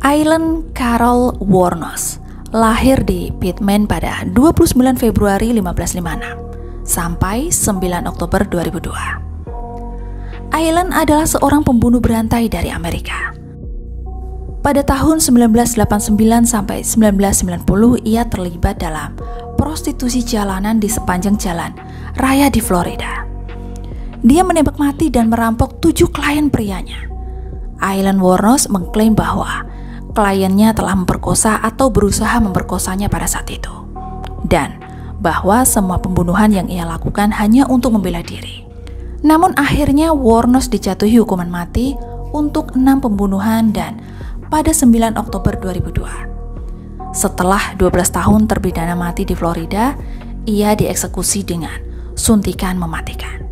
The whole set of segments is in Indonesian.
Aileen Carol Wuornos lahir di Pittman pada 29 Februari 1556 sampai 9 Oktober 2002. Aileen adalah seorang pembunuh berantai dari Amerika. Pada tahun 1989 sampai 1990 ia terlibat dalam prostitusi jalanan di sepanjang jalan raya di Florida. Dia menembak mati dan merampok 7 klien prianya. Aileen Wuornos mengklaim bahwa kliennya telah memperkosa atau berusaha memperkosanya pada saat itu, dan bahwa semua pembunuhan yang ia lakukan hanya untuk membela diri. Namun akhirnya Wuornos dijatuhi hukuman mati untuk 6 pembunuhan dan pada 9 Oktober 2002. Setelah 12 tahun terpidana mati di Florida, ia dieksekusi dengan suntikan mematikan.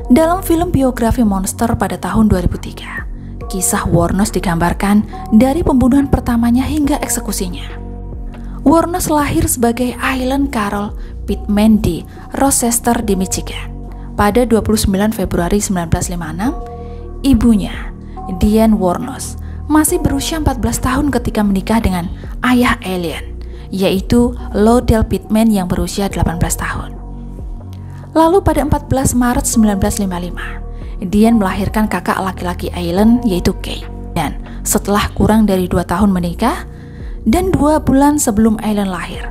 Dalam film biografi Monster pada tahun 2003, kisah Wuornos digambarkan dari pembunuhan pertamanya hingga eksekusinya. Wuornos lahir sebagai Aileen Carol Pittman di Rochester di Michigan pada 29 Februari 1956. Ibunya, Diane Wuornos, masih berusia 14 tahun ketika menikah dengan ayah Aileen, yaitu Lowell Pittman yang berusia 18 tahun. Lalu pada 14 Maret 1955, Diane melahirkan kakak laki-laki Aileen, yaitu Kate. Dan setelah kurang dari 2 tahun menikah dan 2 bulan sebelum Aileen lahir,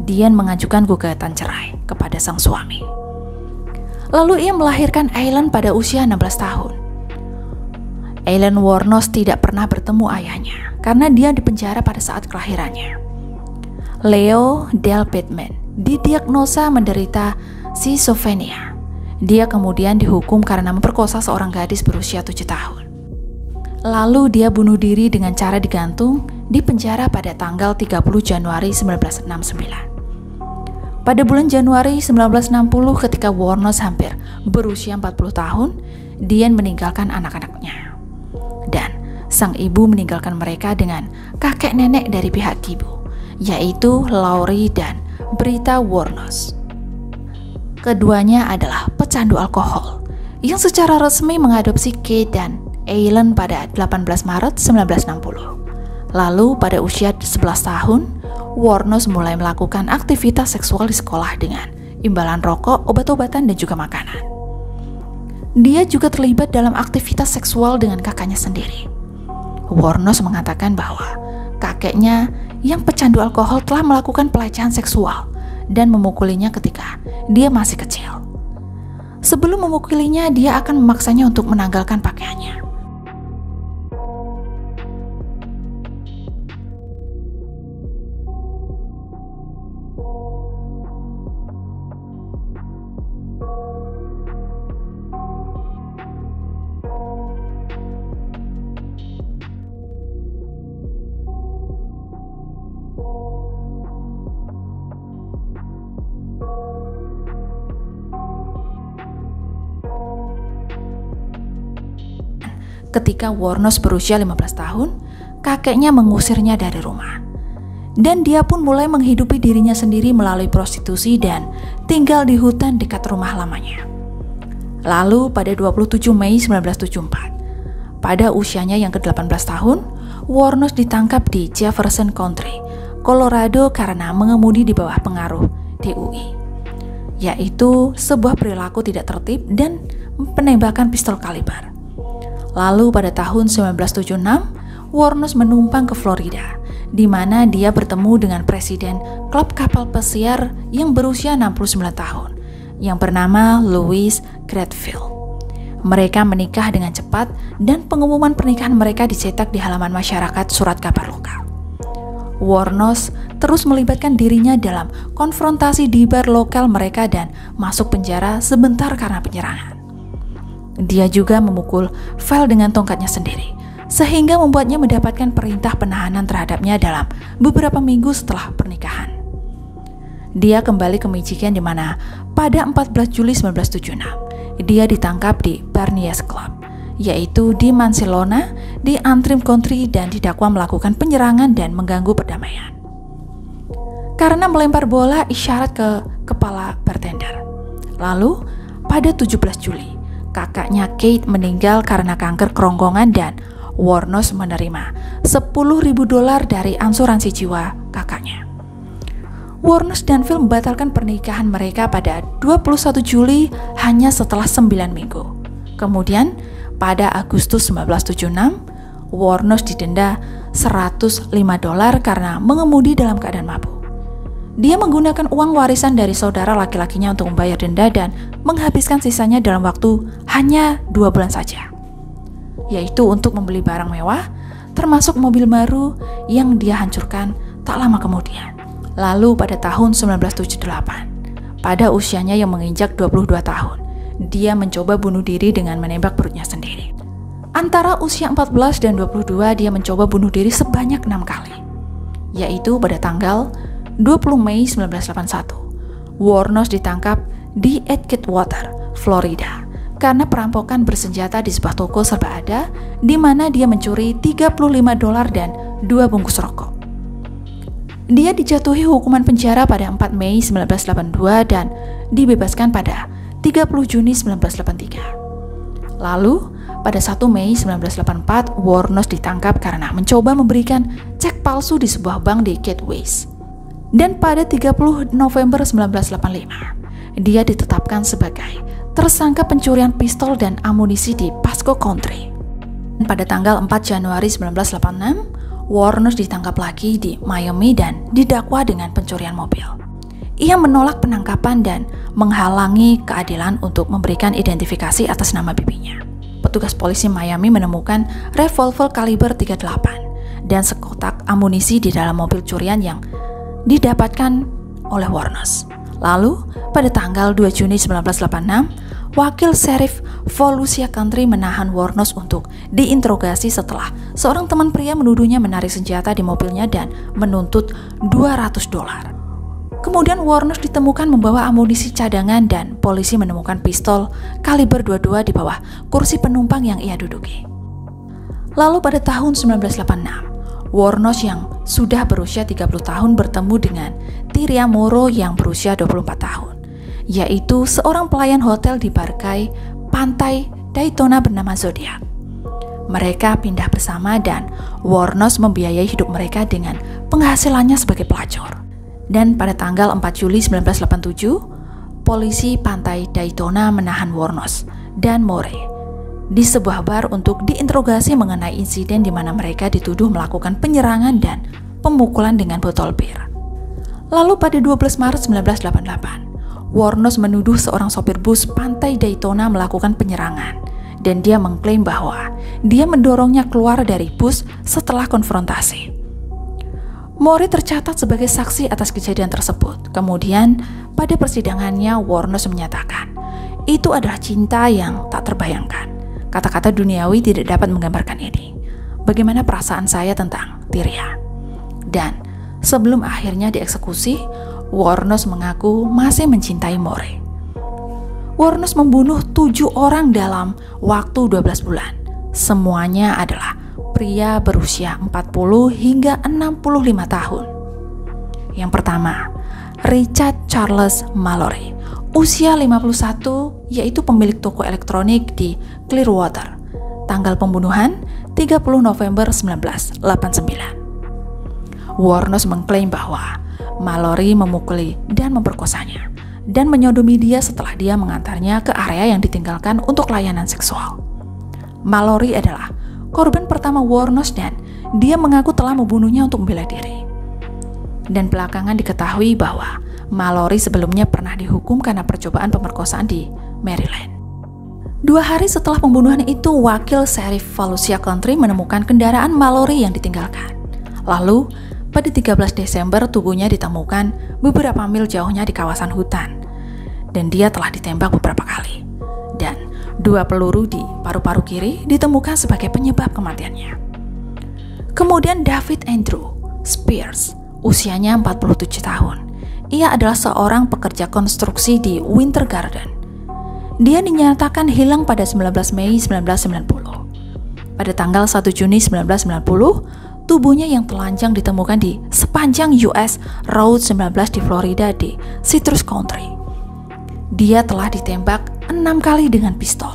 Diane mengajukan gugatan cerai kepada sang suami. Lalu ia melahirkan Aileen pada usia 16 tahun. Aileen Wuornos tidak pernah bertemu ayahnya karena dia dipenjara pada saat kelahirannya. Leo Del Pittman didiagnosa menderita schizophrenia. Dia kemudian dihukum karena memperkosa seorang gadis berusia 7 tahun. Lalu dia bunuh diri dengan cara digantung di penjara pada tanggal 30 Januari 1969. Pada bulan Januari 1960 ketika Wuornos hampir berusia 40 tahun, Diane meninggalkan anak-anaknya. Dan sang ibu meninggalkan mereka dengan kakek nenek dari pihak ibu, yaitu Laurie dan Britta Wuornos. Keduanya adalah pecandu alkohol yang secara resmi mengadopsi Kate dan Aileen pada 18 Maret 1960. Lalu pada usia 11 tahun, Wuornos mulai melakukan aktivitas seksual di sekolah dengan imbalan rokok, obat-obatan, dan juga makanan. Dia juga terlibat dalam aktivitas seksual dengan kakaknya sendiri. Wuornos mengatakan bahwa kakeknya yang pecandu alkohol telah melakukan pelecehan seksual dan memukulinya ketika dia masih kecil. Sebelum memukulinya, dia akan memaksanya untuk menanggalkan pakaiannya. Ketika Wuornos berusia 15 tahun, kakeknya mengusirnya dari rumah. Dan dia pun mulai menghidupi dirinya sendiri melalui prostitusi dan tinggal di hutan dekat rumah lamanya. Lalu pada 27 Mei 1974, pada usianya yang ke-18 tahun, Wuornos ditangkap di Jefferson County, Colorado karena mengemudi di bawah pengaruh DUI, yaitu sebuah perilaku tidak tertib dan penembakan pistol kaliber. Lalu pada tahun 1976, Wuornos menumpang ke Florida, di mana dia bertemu dengan presiden klub kapal pesiar yang berusia 69 tahun, yang bernama Louis Gradfield. Mereka menikah dengan cepat dan pengumuman pernikahan mereka dicetak di halaman masyarakat surat kabar lokal. Wuornos terus melibatkan dirinya dalam konfrontasi di bar lokal mereka dan masuk penjara sebentar karena penyerangan. Dia juga memukul Val dengan tongkatnya sendiri, sehingga membuatnya mendapatkan perintah penahanan terhadapnya dalam beberapa minggu setelah pernikahan. Dia kembali ke Michigan di mana pada 14 Juli 1976, dia ditangkap di Barney's Club, yaitu di Mancelona, di Antrim County, dan didakwa melakukan penyerangan dan mengganggu perdamaian karena melempar bola isyarat ke kepala bartender. Lalu pada 17 Juli, kakaknya Kate meninggal karena kanker kerongkongan dan Wuornos menerima $10.000 dari asuransi jiwa kakaknya. Wuornos dan Phil membatalkan pernikahan mereka pada 21 Juli hanya setelah 9 minggu. Kemudian, pada Agustus 1976, Wuornos didenda $105 karena mengemudi dalam keadaan mabuk. Dia menggunakan uang warisan dari saudara laki-lakinya untuk membayar denda dan menghabiskan sisanya dalam waktu hanya 2 bulan saja, yaitu untuk membeli barang mewah, termasuk mobil baru yang dia hancurkan tak lama kemudian. Lalu pada tahun 1978, pada usianya yang menginjak 22 tahun, dia mencoba bunuh diri dengan menembak perutnya sendiri. Antara usia 14 dan 22, dia mencoba bunuh diri sebanyak 6 kali, yaitu pada tanggal 20 Mei 1981, Wuornos ditangkap di Edgewater, Florida, karena perampokan bersenjata di sebuah toko serba ada, di mana dia mencuri $35 dan 2 bungkus rokok. Dia dijatuhi hukuman penjara pada 4 Mei 1982 dan dibebaskan pada 30 Juni 1983. Lalu, pada 1 Mei 1984, Wuornos ditangkap karena mencoba memberikan cek palsu di sebuah bank di Gateways. Dan pada 30 November 1985, dia ditetapkan sebagai tersangka pencurian pistol dan amunisi di Pasco Country. Pada tanggal 4 Januari 1986, Wuornos ditangkap lagi di Miami dan didakwa dengan pencurian mobil. Ia menolak penangkapan dan menghalangi keadilan untuk memberikan identifikasi atas nama bibinya. Petugas polisi Miami menemukan revolver kaliber 38 dan sekotak amunisi di dalam mobil curian yang didapatkan oleh Wuornos. Lalu, pada tanggal 2 Juni 1986, Wakil Sheriff Volusia County menahan Wuornos untuk diinterogasi setelah seorang teman pria menuduhnya menarik senjata di mobilnya dan menuntut $200. Kemudian Wuornos ditemukan membawa amunisi cadangan dan polisi menemukan pistol kaliber 22 di bawah kursi penumpang yang ia duduki. Lalu pada tahun 1986, Wuornos yang sudah berusia 30 tahun bertemu dengan Tyria Moro yang berusia 24 tahun, yaitu seorang pelayan hotel di Barkay, pantai Daytona bernama Zodiac. Mereka pindah bersama dan Wuornos membiayai hidup mereka dengan penghasilannya sebagai pelacur. Dan pada tanggal 4 Juli 1987, polisi pantai Daytona menahan Wuornos dan More di sebuah bar untuk diinterogasi mengenai insiden di mana mereka dituduh melakukan penyerangan dan pemukulan dengan botol bir. Lalu pada 12 Maret 1988, Wuornos menuduh seorang sopir bus pantai Daytona melakukan penyerangan dan dia mengklaim bahwa dia mendorongnya keluar dari bus setelah konfrontasi. More tercatat sebagai saksi atas kejadian tersebut. Kemudian, pada persidangannya, Wuornos menyatakan, itu adalah cinta yang tak terbayangkan. Kata-kata duniawi tidak dapat menggambarkan ini. Bagaimana perasaan saya tentang Tyria? Dan sebelum akhirnya dieksekusi, Wuornos mengaku masih mencintai More. Wuornos membunuh 7 orang dalam waktu 12 bulan. Semuanya adalah pria berusia 40 hingga 65 tahun. Yang pertama, Richard Charles Mallory, usia 51, yaitu pemilik toko elektronik di Clearwater. Tanggal pembunuhan 30 November 1989. Wuornos mengklaim bahwa Mallory memukuli dan memperkosanya dan menyodomi dia setelah dia mengantarnya ke area yang ditinggalkan untuk layanan seksual. Mallory adalah korban pertama Wuornos dan dia mengaku telah membunuhnya untuk membela diri. Dan belakangan diketahui bahwa Mallory sebelumnya pernah dihukum karena percobaan pemerkosaan di Maryland. 2 hari setelah pembunuhan itu, Wakil Sheriff Volusia County menemukan kendaraan Mallory yang ditinggalkan. Lalu, pada 13 Desember tubuhnya ditemukan beberapa mil jauhnya di kawasan hutan. Dan dia telah ditembak beberapa kali. Dan 2 peluru di paru-paru kiri ditemukan sebagai penyebab kematiannya. Kemudian David Andrew Spears, usianya 47 tahun. Ia adalah seorang pekerja konstruksi di Winter Garden. Dia dinyatakan hilang pada 19 Mei 1990. Pada tanggal 1 Juni 1990, tubuhnya yang telanjang ditemukan di sepanjang US Route 19 di Florida di Citrus Country. Dia telah ditembak 6 kali dengan pistol.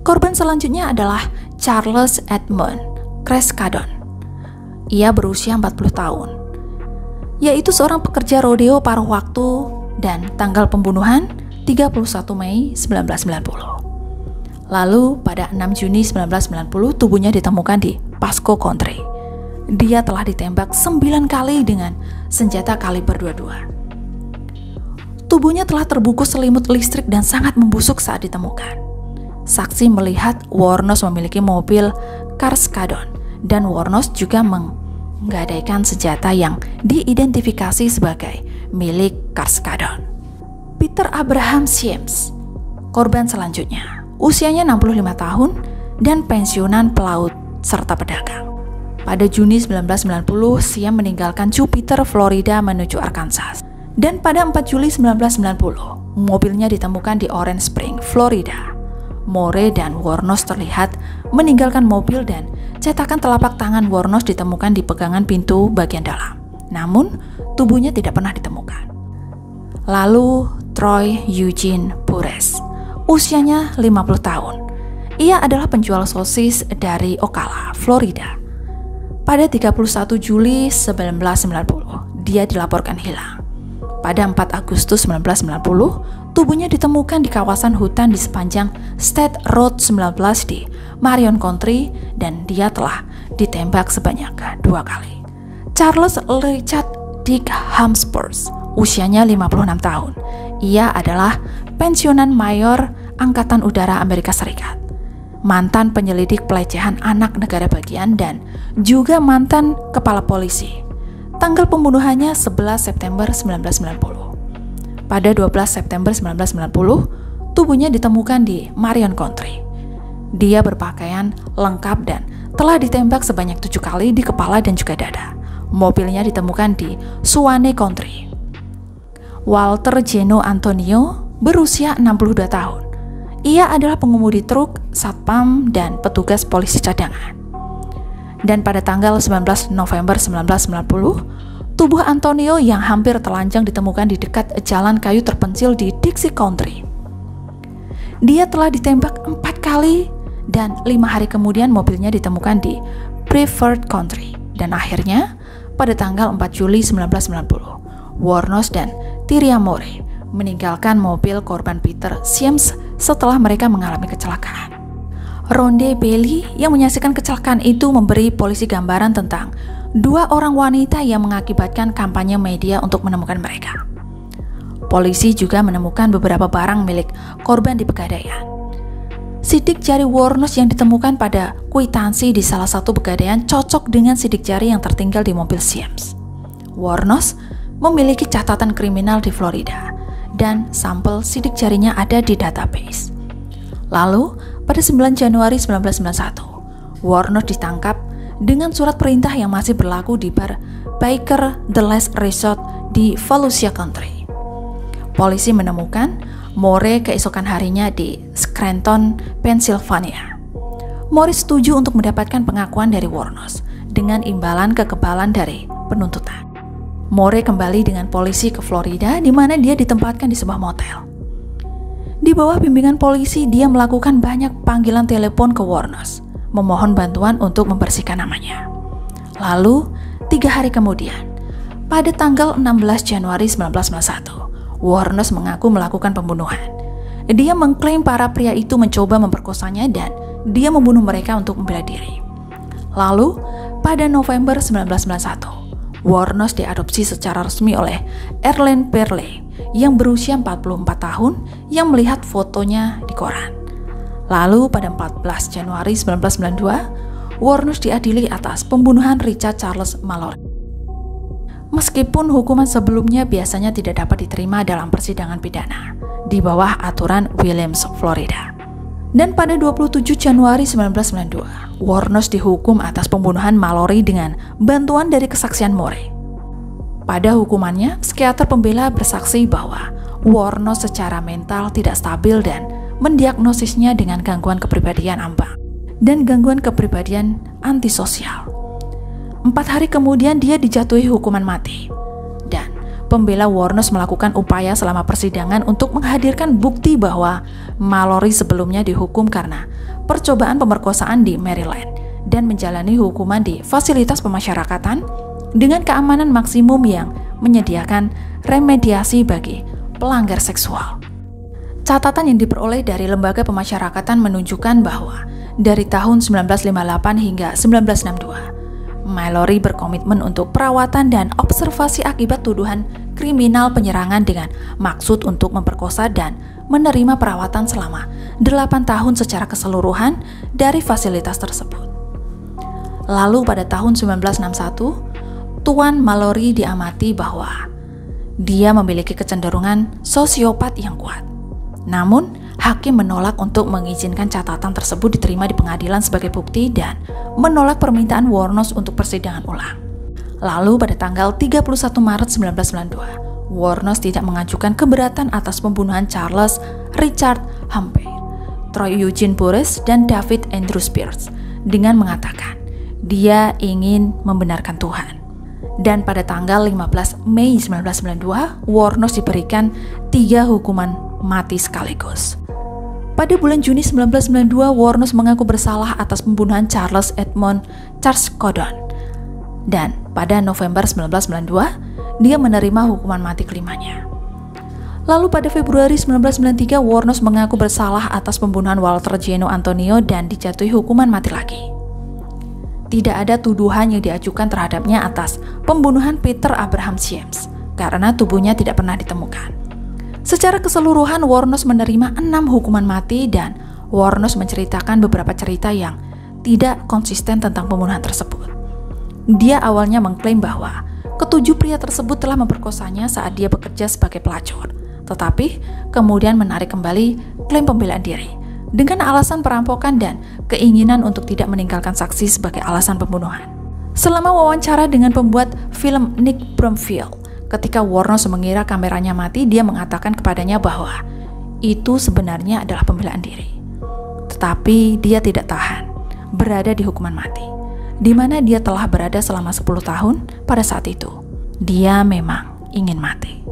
Korban selanjutnya adalah Charles Edmund Crescadon. Ia berusia 40 tahun, yaitu seorang pekerja rodeo paruh waktu, dan tanggal pembunuhan 31 Mei 1990. Lalu pada 6 Juni 1990 tubuhnya ditemukan di Pasco Country. Dia telah ditembak 9 kali dengan senjata kaliber 22. Tubuhnya telah terbungkus selimut listrik dan sangat membusuk saat ditemukan. Saksi melihat Wuornos memiliki mobil Crescadon, dan Wuornos juga menggadaikan senjata yang diidentifikasi sebagai milik Crescadon. Peter Abraham Sims, korban selanjutnya, usianya 65 tahun dan pensiunan pelaut serta pedagang. Pada Juni 1990, Sims meninggalkan Jupiter, Florida menuju Arkansas. Dan pada 4 Juli 1990, mobilnya ditemukan di Orange Spring, Florida. Moore dan Wuornos terlihat meninggalkan mobil dan cetakan telapak tangan Wuornos ditemukan di pegangan pintu bagian dalam. Namun, tubuhnya tidak pernah ditemukan. Lalu, Troy Eugene Pures, usianya 50 tahun. Ia adalah penjual sosis dari Ocala, Florida. Pada 31 Juli 1990, dia dilaporkan hilang. Pada 4 Agustus 1990, tubuhnya ditemukan di kawasan hutan di sepanjang State Road 19 di Marion Country, dan dia telah ditembak sebanyak 2 kali. Charles Richard Dick Hampshire, usianya 56 tahun. Ia adalah pensiunan mayor Angkatan Udara Amerika Serikat, mantan penyelidik pelecehan anak negara bagian, dan juga mantan kepala polisi. Tanggal pembunuhannya 11 September 1990. Pada 12 September 1990, tubuhnya ditemukan di Marion Country. Dia berpakaian lengkap dan telah ditembak sebanyak 7 kali di kepala dan juga dada. Mobilnya ditemukan di Suwannee Country. Walter Geno Antonio berusia 62 tahun. Ia adalah pengemudi truk, satpam, dan petugas polisi cadangan. Dan pada tanggal 19 November 1990, tubuh Antonio yang hampir telanjang ditemukan di dekat jalan kayu terpencil di Dixie Country. Dia telah ditembak 4 kali dan 5 hari kemudian mobilnya ditemukan di Brevard Country. Dan akhirnya pada tanggal 4 Juli 1990, Wuornos dan Tyria Moore meninggalkan mobil korban Peter Sims setelah mereka mengalami kecelakaan. Ronde Bailey yang menyaksikan kecelakaan itu memberi polisi gambaran tentang 2 orang wanita yang mengakibatkan kampanye media untuk menemukan mereka. Polisi juga menemukan beberapa barang milik korban di Pegadaian. Sidik jari Wuornos yang ditemukan pada kwitansi di salah satu pegadaian cocok dengan sidik jari yang tertinggal di mobil Sims. Wuornos memiliki catatan kriminal di Florida, dan sampel sidik jarinya ada di database. Lalu, pada 9 Januari 1991, Wuornos ditangkap dengan surat perintah yang masih berlaku di bar Baker The Last Resort di Volusia Country. Polisi menemukan Moore keesokan harinya di Scranton, Pennsylvania. Moore setuju untuk mendapatkan pengakuan dari Wuornos dengan imbalan kekebalan dari penuntutan. Moore kembali dengan polisi ke Florida, di mana dia ditempatkan di sebuah motel. Di bawah bimbingan polisi, dia melakukan banyak panggilan telepon ke Wuornos, memohon bantuan untuk membersihkan namanya. Lalu, 3 hari kemudian, pada tanggal 16 Januari 1991, Wuornos mengaku melakukan pembunuhan. Dia mengklaim para pria itu mencoba memperkosanya dan dia membunuh mereka untuk membela diri. Lalu, pada November 1991, Wuornos diadopsi secara resmi oleh Erlen Perle yang berusia 44 tahun yang melihat fotonya di koran. Lalu pada 14 Januari 1992, Wuornos diadili atas pembunuhan Richard Charles Mallory. Meskipun hukuman sebelumnya biasanya tidak dapat diterima dalam persidangan pidana di bawah aturan Williams, Florida. Dan pada 27 Januari 1992, Wuornos dihukum atas pembunuhan Mallory dengan bantuan dari kesaksian Moore. Pada hukumannya, psikiater pembela bersaksi bahwa Wuornos secara mental tidak stabil dan mendiagnosisnya dengan gangguan kepribadian ambang dan gangguan kepribadian antisosial. 4 hari kemudian dia dijatuhi hukuman mati. Dan pembela Wuornos melakukan upaya selama persidangan untuk menghadirkan bukti bahwa Mallory sebelumnya dihukum karena percobaan pemerkosaan di Maryland dan menjalani hukuman di fasilitas pemasyarakatan dengan keamanan maksimum yang menyediakan remediasi bagi pelanggar seksual. Catatan yang diperoleh dari lembaga pemasyarakatan menunjukkan bahwa dari tahun 1958 hingga 1962, Mallory berkomitmen untuk perawatan dan observasi akibat tuduhan kriminal penyerangan dengan maksud untuk memperkosa dan menerima perawatan selama 8 tahun secara keseluruhan dari fasilitas tersebut. Lalu pada tahun 1961, Tuan Mallory diamati bahwa dia memiliki kecenderungan sosiopat yang kuat. Namun, hakim menolak untuk mengizinkan catatan tersebut diterima di pengadilan sebagai bukti dan menolak permintaan Wuornos untuk persidangan ulang. Lalu pada tanggal 31 Maret 1992, Wuornos tidak mengajukan keberatan atas pembunuhan Charles Richard Humphrey, Troy Eugene Burress, dan David Andrew Spears dengan mengatakan dia ingin membenarkan Tuhan. Dan pada tanggal 15 Mei 1992, Wuornos diberikan 3 hukuman mati sekaligus. Pada bulan Juni 1992, Wuornos mengaku bersalah atas pembunuhan Charles Edmund Charles Codon. Dan pada November 1992, dia menerima hukuman mati kelimanya. Lalu pada Februari 1993, Wuornos mengaku bersalah atas pembunuhan Walter Geno Antonio dan dijatuhi hukuman mati lagi. Tidak ada tuduhan yang diajukan terhadapnya atas pembunuhan Peter Abraham James karena tubuhnya tidak pernah ditemukan. Secara keseluruhan, Wuornos menerima 6 hukuman mati dan Wuornos menceritakan beberapa cerita yang tidak konsisten tentang pembunuhan tersebut. Dia awalnya mengklaim bahwa ketujuh pria tersebut telah memperkosanya saat dia bekerja sebagai pelacur, tetapi kemudian menarik kembali klaim pembelaan diri dengan alasan perampokan dan keinginan untuk tidak meninggalkan saksi sebagai alasan pembunuhan. Selama wawancara dengan pembuat film Nick Bromfield, ketika Wuornos mengira kameranya mati, dia mengatakan kepadanya bahwa itu sebenarnya adalah pembelaan diri. Tetapi dia tidak tahan berada di hukuman mati, di mana dia telah berada selama 10 tahun pada saat itu. Dia memang ingin mati.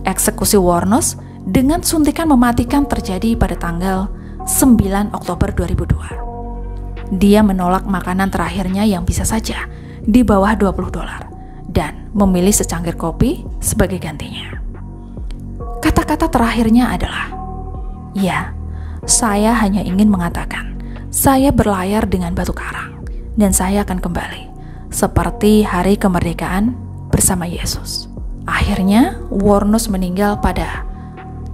Eksekusi Wuornos dengan suntikan mematikan terjadi pada tanggal 9 Oktober 2002. Dia menolak makanan terakhirnya yang bisa saja di bawah $20 dan memilih secangkir kopi sebagai gantinya. Kata-kata terakhirnya adalah, "Ya, saya hanya ingin mengatakan, saya berlayar dengan batu karang dan saya akan kembali seperti hari kemerdekaan bersama Yesus." Akhirnya, Wuornos meninggal pada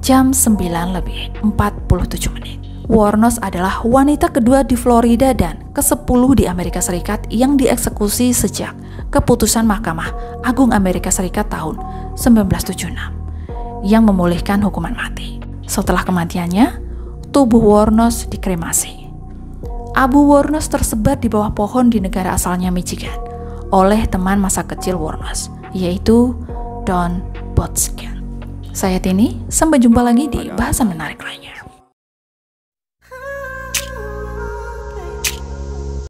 jam 9:47. Wuornos adalah wanita kedua di Florida dan ke-10 di Amerika Serikat yang dieksekusi sejak keputusan Mahkamah Agung Amerika Serikat tahun 1976 yang memulihkan hukuman mati. Setelah kematiannya, tubuh Wuornos dikremasi. Abu Wuornos tersebar di bawah pohon di negara asalnya Michigan oleh teman masa kecil Wuornos, yaitu Don Botkin. Saya Tini, sampai jumpa lagi di bahasan menarik lainnya.